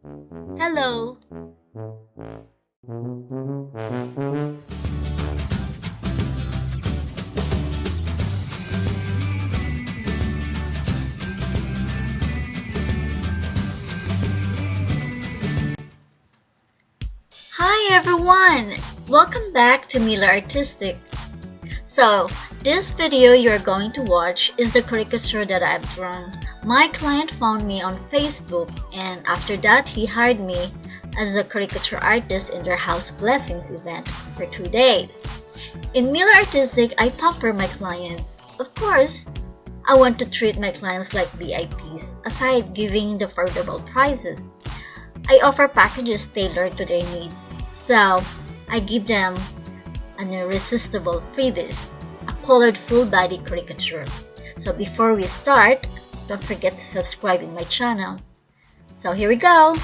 Hello! Hi everyone! Welcome back to Milaartistique. So, this video you're going to watch is the caricature that I've drawn. My client found me on Facebook, and after that he hired me as a caricature artist in their house blessings event for 2 days. In Milaartistique, I pamper my clients. Of course, I want to treat my clients like VIPs, aside giving the affordable prices. I offer packages tailored to their needs, so I give them an irresistible freebies, a colored full body caricature. So before we start, don't forget to subscribe in my channel. So here we go!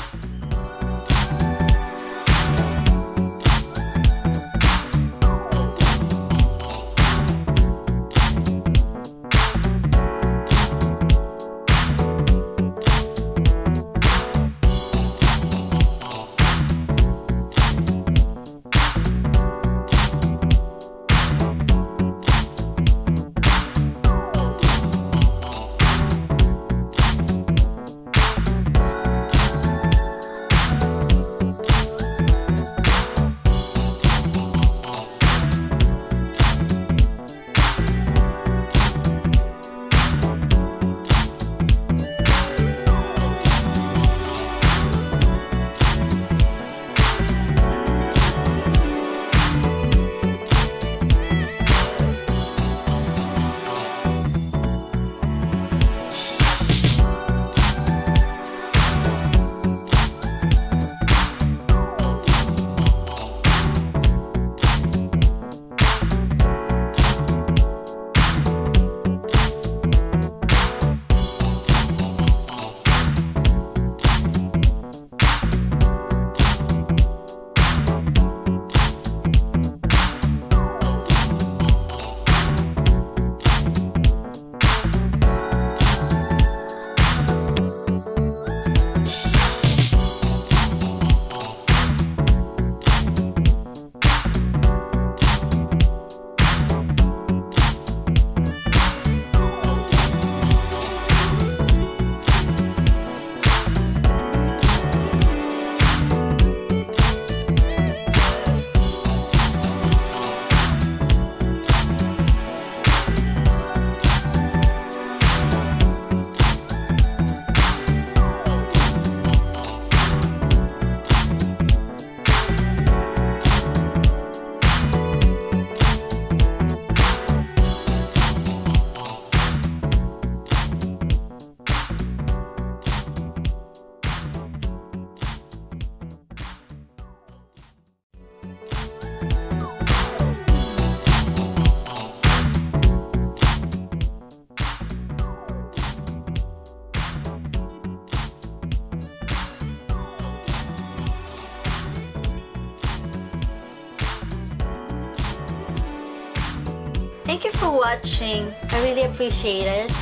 Thank you for watching. I really appreciate it.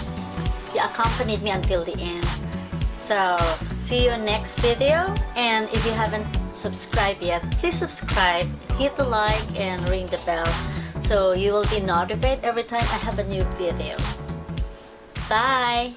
You accompanied me until the end. So, see you next video. And if you haven't subscribed yet, please subscribe, hit the like, and ring the bell so you will be notified every time I have a new video. Bye!